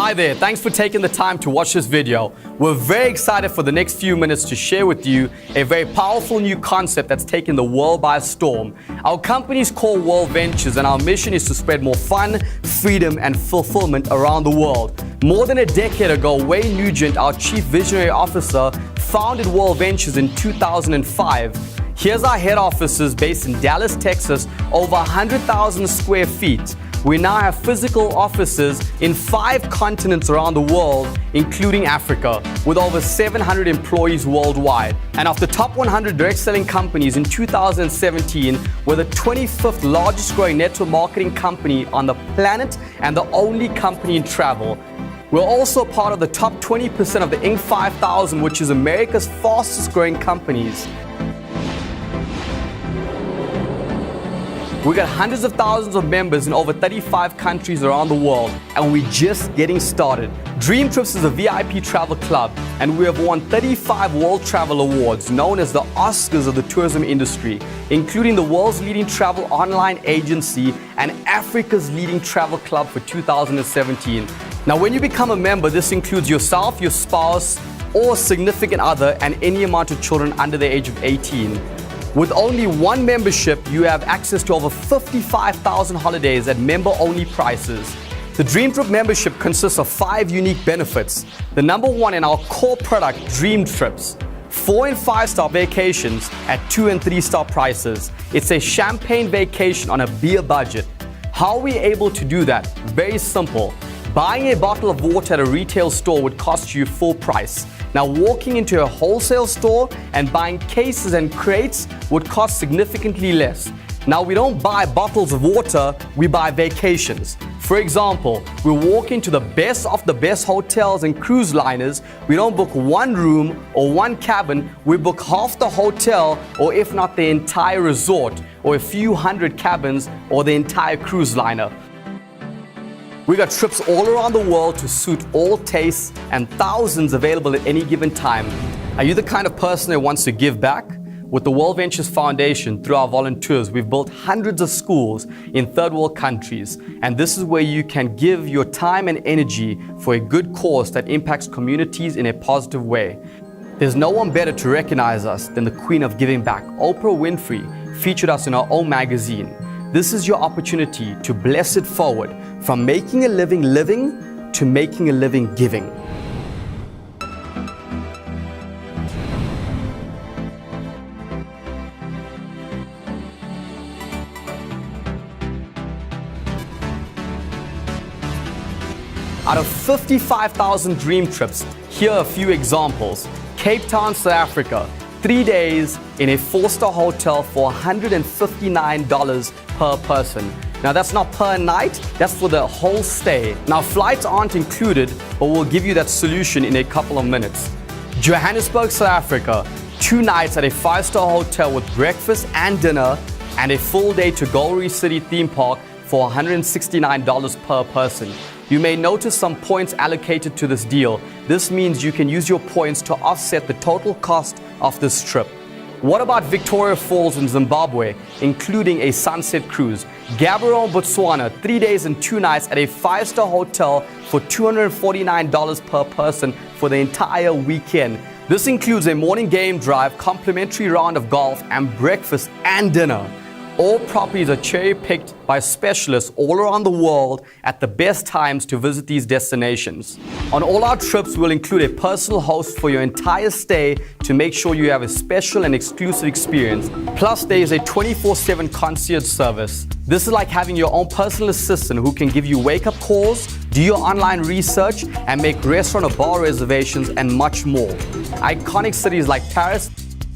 Hi there, thanks for taking the time to watch this video. We're very excited for the next few minutes to share with you a very powerful new concept that's taken the world by storm. Our company is called World Ventures, and our mission is to spread more fun, freedom, and fulfillment around the world. More than a decade ago, Wayne Nugent, our Chief Visionary Officer, founded World Ventures in 2005. Here's our head offices based in Dallas, Texas, over 100,000 square feet. We now have physical offices in 5 continents around the world, including Africa, with over 700 employees worldwide. And of the top 100 direct selling companies in 2017, we're the 25th largest growing network marketing company on the planet and the only company in travel. We're also part of the top 20% of the Inc. 5000, which is America's fastest growing companies. We got hundreds of thousands of members in over 35 countries around the world, and we're just getting started. Dream Trips is a VIP travel club, and we have won 35 World Travel Awards, known as the Oscars of the tourism industry, including the world's leading travel online agency and Africa's leading travel club for 2017. Now, when you become a member, this includes yourself, your spouse, or significant other, and any amount of children under the age of 18. With only one membership, you have access to over 55,000 holidays at member-only prices. The Dream Trip membership consists of 5 unique benefits. The number one in our core product, Dream Trips. 4- and 5-star vacations at 2- and 3-star prices. It's a champagne vacation on a beer budget. How are we able to do that? Very simple. Buying a bottle of water at a retail store would cost you full price. Now, walking into a wholesale store and buying cases and crates would cost significantly less. Now, we don't buy bottles of water, we buy vacations. For example, we walk into the best of the best hotels and cruise liners. We don't book one room or one cabin, we book half the hotel, or if not the entire resort, or a few hundred cabins, or the entire cruise liner. We got trips all around the world to suit all tastes and thousands available at any given time. Are you the kind of person that wants to give back? With the World Ventures Foundation, through our volunteers, we've built hundreds of schools in third world countries. And this is where you can give your time and energy for a good cause that impacts communities in a positive way. There's no one better to recognize us than the Queen of Giving Back. Oprah Winfrey featured us in her own magazine. This is your opportunity to bless it forward, from making a living living to making a living giving. Out of 55,000 dream trips, here are a few examples. Cape Town, South Africa, 3 days in a 4-star hotel for $159 per person. Now, that's not per night, that's for the whole stay. Now, flights aren't included, but we'll give you that solution in a couple of minutes. Johannesburg, South Africa, 2 nights at a 5-star hotel with breakfast and dinner, and a full day to Gallery City theme park for $169 per person. You may notice some points allocated to this deal. This means you can use your points to offset the total cost of this trip. What about Victoria Falls in Zimbabwe, including a sunset cruise? Gaborone, Botswana, 3 days and 2 nights at a 5-star hotel for $249 per person for the entire weekend. This includes a morning game drive, complimentary round of golf, and breakfast and dinner. All properties are cherry-picked by specialists all around the world at the best times to visit these destinations. On all our trips, we'll include a personal host for your entire stay to make sure you have a special and exclusive experience. Plus, there is a 24/7 concierge service. This is like having your own personal assistant who can give you wake-up calls, do your online research, and make restaurant or bar reservations, and much more. Iconic cities like Paris,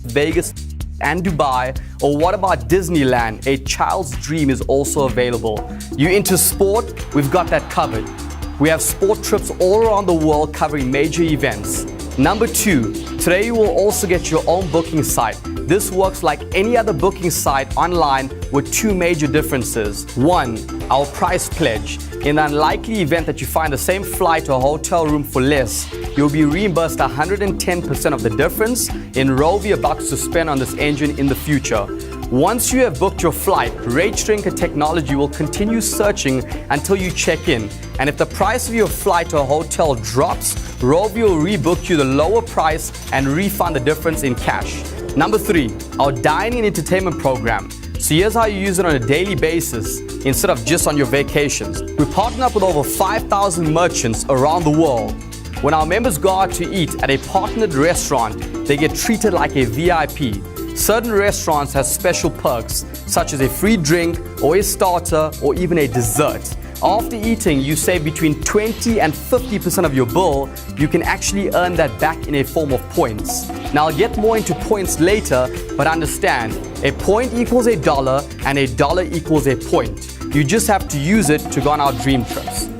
Vegas, and Dubai, or what about Disneyland? A child's dream is also available. You into sport? We've got that covered. We have sport trips all around the world covering major events. Number 2, today you will also get your own booking site. This works like any other booking site online with 2 major differences. 1, our price pledge. In the unlikely event that you find the same flight or hotel room for less, you'll be reimbursed 110% of the difference in Rovi bucks to spend on this engine in the future. Once you have booked your flight, RateStrinker technology will continue searching until you check in. And if the price of your flight to a hotel drops, Rovio will rebook you the lower price and refund the difference in cash. Number 3, our dining and entertainment program. So here's how you use it on a daily basis instead of just on your vacations. We partner up with over 5,000 merchants around the world. When our members go out to eat at a partnered restaurant, they get treated like a VIP. Certain restaurants have special perks, such as a free drink or a starter or even a dessert. After eating, you save between 20 and 50% of your bill. You can actually earn that back in a form of points. Now, I'll get more into points later, but understand, a point equals $1 and $1 equals a point. You just have to use it to go on our dream trips.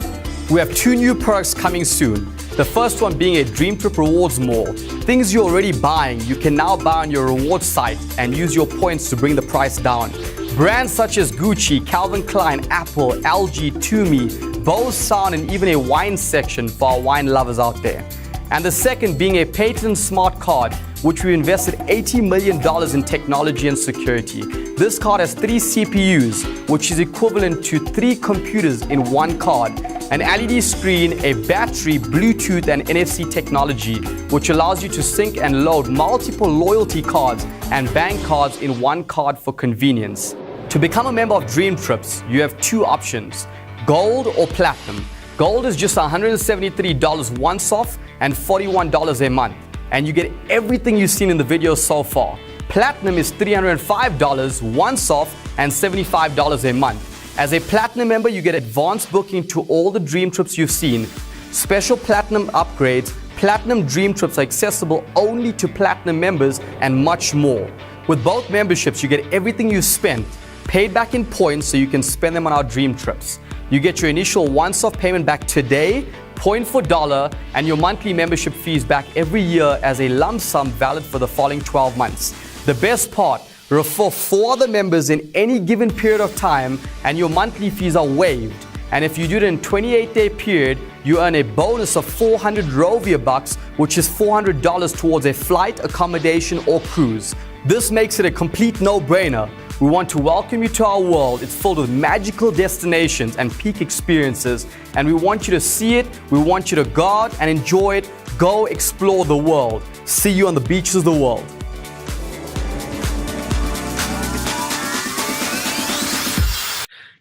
We have 2 new products coming soon. The first one being a Dream Trip Rewards Mall. Things you're already buying, you can now buy on your rewards site and use your points to bring the price down. Brands such as Gucci, Calvin Klein, Apple, LG, Tumi, Bose Sound, and even a wine section for our wine lovers out there. And the second being a Payton Smart Card, which we invested $80 million in technology and security. This card has 3 CPUs, which is equivalent to 3 computers in one card, an LED screen, a battery, Bluetooth, and NFC technology, which allows you to sync and load multiple loyalty cards and bank cards in one card for convenience. To become a member of Dream Trips, you have 2 options, Gold or Platinum. Gold is just $173 once off and $41 a month, and you get everything you've seen in the video so far. Platinum is $305 once off and $75 a month. As a Platinum member, you get advanced booking to all the Dream Trips you've seen, special Platinum upgrades, Platinum Dream Trips are accessible only to Platinum members, and much more. With both memberships, you get everything you spent paid back in points so you can spend them on our Dream Trips. You get your initial once-off payment back today, point for dollar, and your monthly membership fees back every year as a lump sum valid for the following 12 months. The best part, refer 4 other members in any given period of time and your monthly fees are waived. And if you do it in a 28-day period, you earn a bonus of 400 Rovio bucks, which is $400 towards a flight, accommodation, or cruise. This makes it a complete no-brainer. We want to welcome you to our world. It's filled with magical destinations and peak experiences, and we want you to see it. We want you to go out and enjoy it. Go explore the world. See you on the beaches of the world.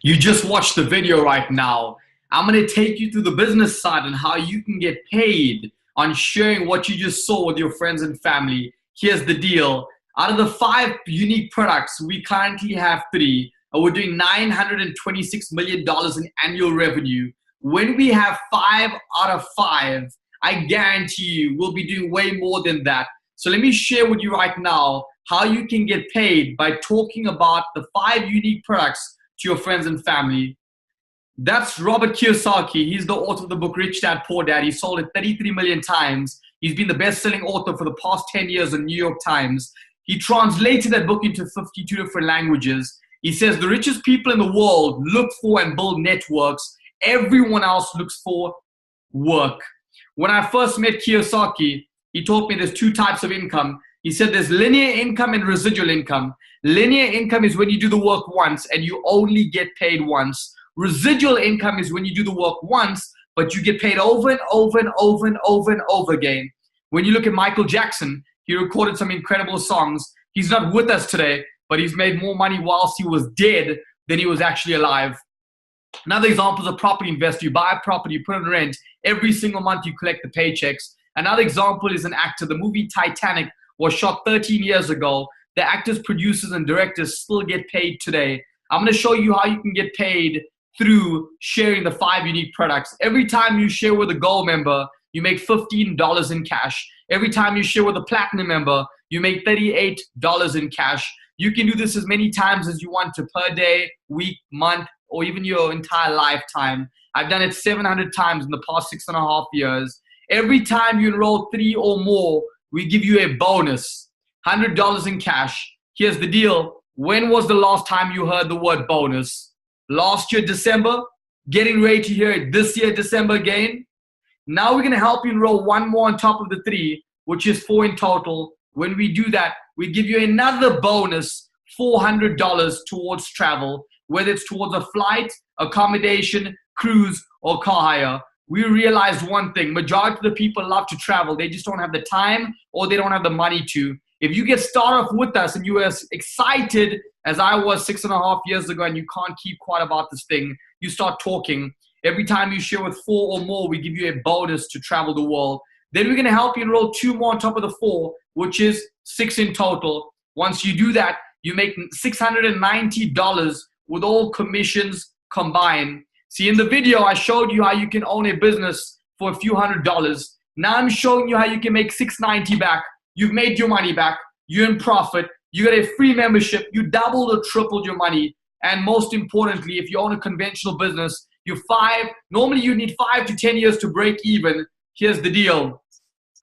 You just watched the video right now. I'm going to take you through the business side and how you can get paid on sharing what you just saw with your friends and family. Here's the deal. Out of the 5 unique products, we currently have 3. We're doing $926 million in annual revenue. When we have 5 out of 5, I guarantee you we'll be doing way more than that. So let me share with you right now how you can get paid by talking about the 5 unique products to your friends and family. That's Robert Kiyosaki. He's the author of the book Rich Dad Poor Dad. He sold it 33 million times. He's been the best-selling author for the past 10 years in New York Times. He translated that book into 52 different languages. He says the richest people in the world look for and build networks. Everyone else looks for work. When I first met Kiyosaki, he told me there's 2 types of income. He said there's linear income and residual income. Linear income is when you do the work once and you only get paid once. Residual income is when you do the work once, but you get paid over and over and over and over and over again. When you look at Michael Jackson, he recorded some incredible songs. He's not with us today, but he's made more money whilst he was dead than he was actually alive. Another example is a property investor. You buy a property, you put it on rent. Every single month you collect the paychecks. Another example is an actor. The movie Titanic was shot 13 years ago. The actors, producers, and directors still get paid today. I'm going to show you how you can get paid through sharing the 5 unique products. Every time you share with a Gold member, you make $15 in cash. Every time you share with a Platinum member, you make $38 in cash. You can do this as many times as you want to per day, week, month, or even your entire lifetime. I've done it 700 times in the past 6.5 years. Every time you enroll 3 or more, we give you a bonus, $100 in cash. Here's the deal. When was the last time you heard the word bonus? Last year, December? Getting ready to hear it this year, December again? Now we're going to help you enroll 1 more on top of the 3, which is 4 in total. When we do that, we give you another bonus $400 towards travel, whether it's towards a flight, accommodation, cruise, or car hire. We realized one thing: majority of the people love to travel. They just don't have the time or they don't have the money to. If you get started off with us and you are as excited as I was 6.5 years ago and you can't keep quiet about this thing, you start talking. Every time you share with 4 or more, we give you a bonus to travel the world. Then we're going to help you enroll 2 more on top of the 4, which is 6 in total. Once you do that, you make $690 with all commissions combined. See, in the video, I showed you how you can own a business for a few $100s. Now I'm showing you how you can make $690 back. You've made your money back. You're in profit. You get a free membership. You doubled or tripled your money. And most importantly, if you own a conventional business, normally you need 5 to 10 years to break even. Here's the deal.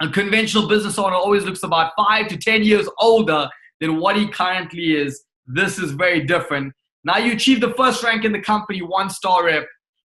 A conventional business owner always looks about 5 to 10 years older than what he currently is. This is very different. Now you achieve the first rank in the company, 1-star rep.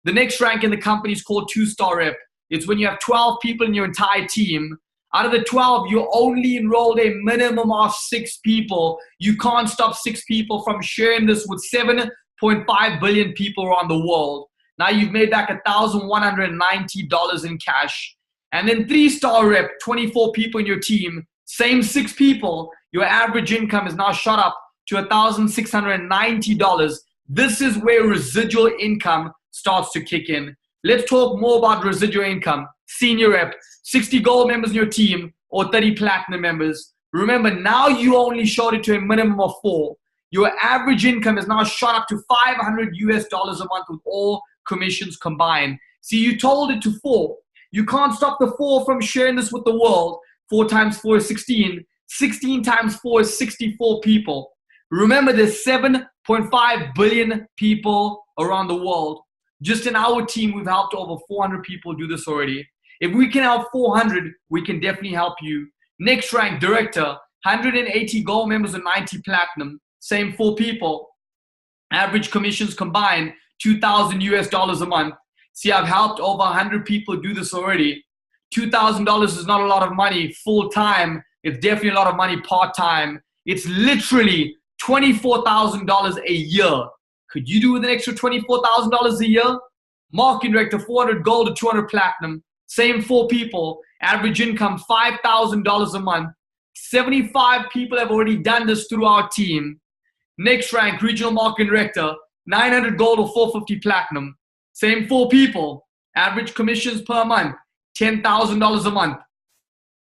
The next rank in the company is called 2-star rep. It's when you have 12 people in your entire team. Out of the 12, you only enrolled a minimum of 6 people. You can't stop 6 people from sharing this with 7.5 billion people around the world. Now you've made back $1,190 in cash. And then 3-star rep, 24 people in your team, same 6 people, your average income is now shot up to $1,690. This is where residual income starts to kick in. Let's talk more about residual income. Senior rep, 60 gold members in your team or 30 platinum members. Remember, now you only shot it to a minimum of 4. Your average income is now shot up to $500 a month with all commissions combined. See, you told it to 4. You can't stop the 4 from sharing this with the world. 4 times 4 is 16. 16 times 4 is 64 people. Remember, there's 7.5 billion people around the world. Just in our team, we've helped over 400 people do this already. If we can help 400, we can definitely help you. Next rank, director, 180 gold members and 90 platinum. Same 4 people. Average commissions combined, $2,000 a month. See, I've helped over 100 people do this already. $2,000 is not a lot of money full-time. It's definitely a lot of money part-time. It's literally $24,000 a year. Could you do with an extra $24,000 a year? Marketing director, 400 gold to 200 platinum. Same 4 people. Average income, $5,000 a month. 75 people have already done this through our team. Next rank, regional marketing director, 900 gold or 450 platinum. Same 4 people. Average commissions per month, $10,000 a month.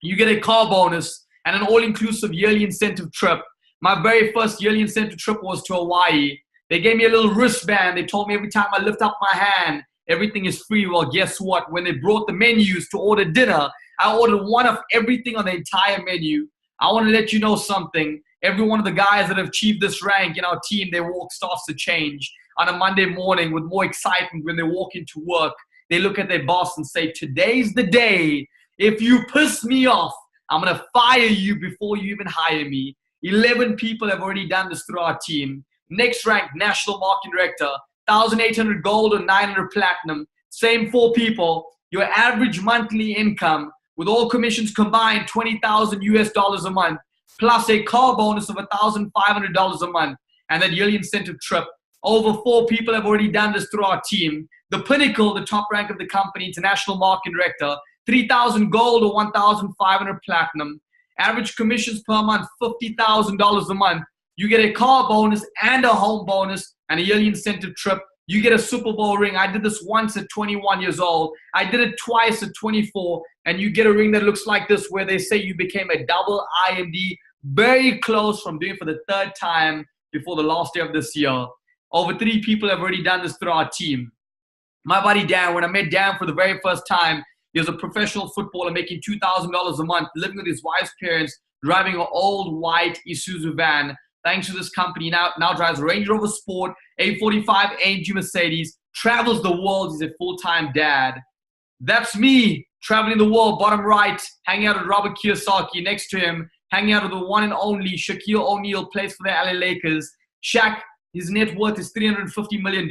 You get a car bonus and an all-inclusive yearly incentive trip. My very first yearly incentive trip was to Hawaii. They gave me a little wristband. They told me every time I lift up my hand, everything is free. Well, guess what? When they brought the menus to order dinner, I ordered one of everything on the entire menu. I want to let you know something. Every one of the guys that have achieved this rank in our team, their walk starts to change. On a Monday morning with more excitement when they walk into work, they look at their boss and say, today's the day. If you piss me off, I'm going to fire you before you even hire me. 11 people have already done this through our team. Next rank, national marketing director, 1,800 gold or 900 platinum. Same 4 people. Your average monthly income with all commissions combined, $20,000 a month, plus a car bonus of $1,500 a month, and that yearly incentive trip. Over 4 people have already done this through our team. The pinnacle, the top rank of the company, international marketing director, 3,000 gold or 1,500 platinum. Average commissions per month, $50,000 a month. You get a car bonus and a home bonus and a yearly incentive trip. You get a Super Bowl ring. I did this once at 21 years old. I did it twice at 24. And you get a ring that looks like this where they say you became a double IMD. Very close from doing it for the 3rd time before the last day of this year. Over 3 people have already done this through our team. My buddy Dan, when I met Dan for the very first time, he was a professional footballer making $2,000 a month, living with his wife's parents, driving an old white Isuzu van. Thanks to this company, now drives a Range Rover Sport, A45 AMG Mercedes, travels the world. He's a full-time dad. That's me, traveling the world, bottom right, hanging out with Robert Kiyosaki. Next to him, hanging out with the one and only Shaquille O'Neal, plays for the LA Lakers. Shaq, his net worth is $350 million.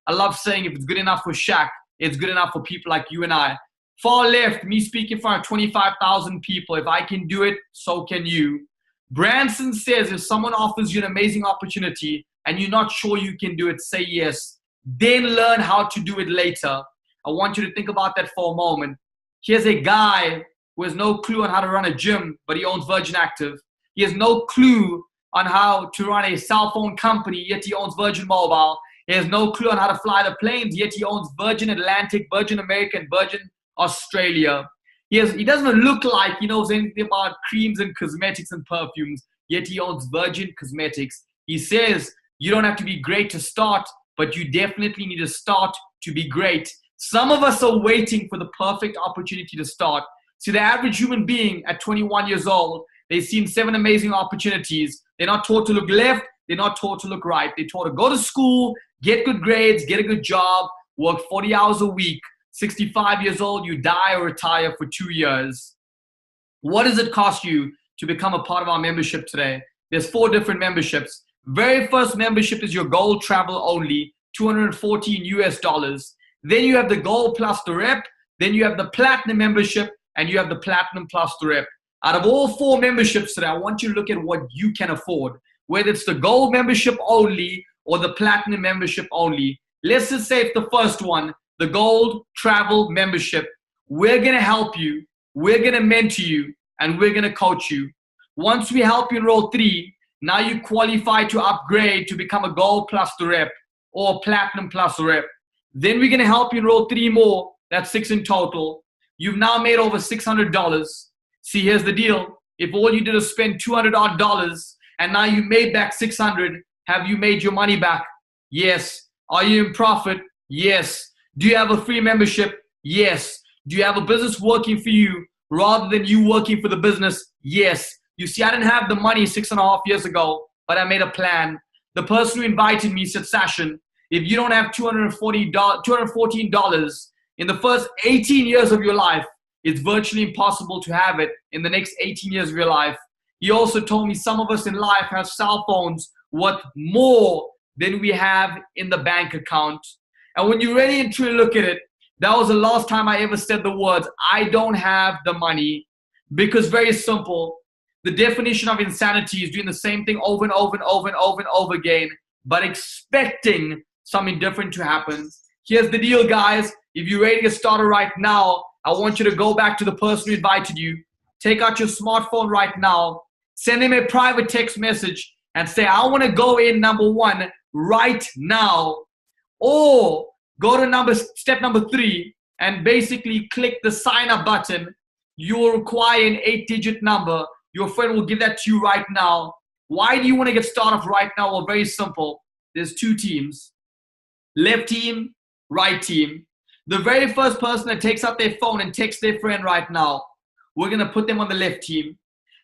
I love saying if it's good enough for Shaq, it's good enough for people like you and I. Far left, me speaking in front of 25,000 people. If I can do it, so can you. Branson says if someone offers you an amazing opportunity and you're not sure you can do it, say yes. Then learn how to do it later. I want you to think about that for a moment. Here's a guy who has no clue on how to run a gym, but he owns Virgin Active. He has no clue on how to run a cell phone company, yet he owns Virgin Mobile. He has no clue on how to fly the planes, yet he owns Virgin Atlantic, Virgin America, and Virgin Australia. He doesn't look like he knows anything about creams and cosmetics and perfumes, yet he owns Virgin Cosmetics. He says you don't have to be great to start, but you definitely need to start to be great. Some of us are waiting for the perfect opportunity to start. See, the average human being at 21 years old, they've seen 7 amazing opportunities. They're not taught to look left. They're not taught to look right. They're taught to go to school, get good grades, get a good job, work 40 hours a week. 65 years old, you die or retire for 2 years. What does it cost you to become a part of our membership today? There's 4 different memberships. Very first membership is your Gold Travel Only, $214 US. Then you have the Gold plus the Rep. Then you have the Platinum membership, and you have the Platinum plus the Rep. Out of all 4 memberships today, I want you to look at what you can afford, whether it's the Gold membership only or the Platinum membership only. Let's just say it's the first one, the Gold Travel Membership. We're going to help you, we're going to mentor you, and we're going to coach you. Once we help you enroll 3, now you qualify to upgrade to become a Gold plus the Rep or Platinum plus the Rep. Then we're going to help you enroll 3 more. That's 6 in total. You've now made over $600. See, here's the deal. If all you did is spend $200 odd and now you made back 600, have you made your money back? Yes. Are you in profit? Yes. Do you have a free membership? Yes. Do you have a business working for you rather than you working for the business? Yes. You see, I didn't have the money 6.5 years ago, but I made a plan. The person who invited me said, Sachin, if you don't have $214 in the first 18 years of your life, it's virtually impossible to have it in the next 18 years of your life. He also told me some of us in life have cell phones worth more than we have in the bank account. And when you really and truly look at it, that was the last time I ever said the words, I don't have the money. Because very simple, the definition of insanity is doing the same thing over and over and over and over and over again, but expecting something different to happen. Here's the deal, guys. If you're ready to get started right now, I want you to go back to the person who invited you. Take out your smartphone right now. Send him a private text message and say, I want to go in number 1 right now. Or go to step number 3 and basically click the sign up button. You will require an 8-digit number. Your friend will give that to you right now. Why do you want to get started right now? Well, very simple. There's 2 teams. Left team, right team. The very first person that takes out their phone and texts their friend right now, we're going to put them on the left team.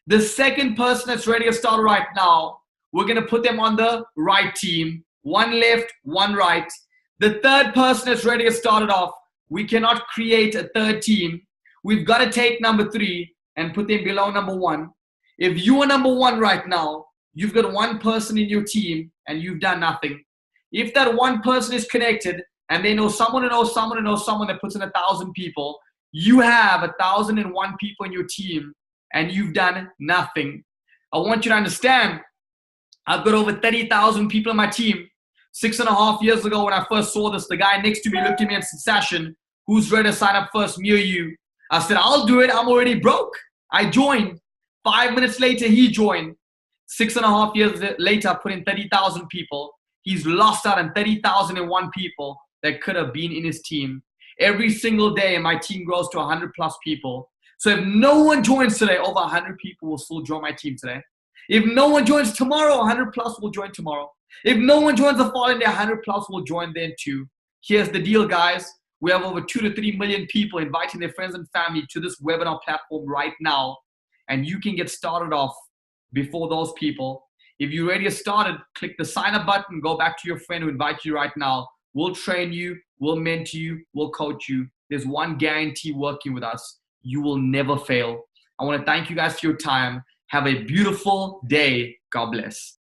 The second person that's ready to start right now, we're going to put them on the right team. 1 left, 1 right. The third person that's ready to start it off, we cannot create a third team. We've got to take number 3 and put them below number 1. If you are number 1 right now, you've got 1 person in your team and you've done nothing. If that 1 person is connected and they know someone who knows someone who knows someone that puts in 1,000 people, you have 1,001 people in your team and you've done nothing. I want you to understand, I've got over 30,000 people on my team. 6.5 years ago when I first saw this, the guy next to me looked at me and said, Sachin, who's ready to sign up first, me or you? I said, I'll do it. I'm already broke. I joined. 5 minutes later, he joined. 6.5 years later, I put in 30,000 people. He's lost out on 30,001 people that could have been in his team. Every single day, my team grows to 100+ people. So if no one joins today, over 100 people will still join my team today. If no one joins tomorrow, 100+ will join tomorrow. If no one joins the following day, 100+ will join then too. Here's the deal, guys. We have over 2 to 3 million people inviting their friends and family to this webinar platform right now. And you can get started off before those people. If you're ready to get started, click the sign up button, go back to your friend who invited you right now. We'll train you, we'll mentor you, we'll coach you. There's one guarantee working with us. You will never fail. I want to thank you guys for your time. Have a beautiful day. God bless.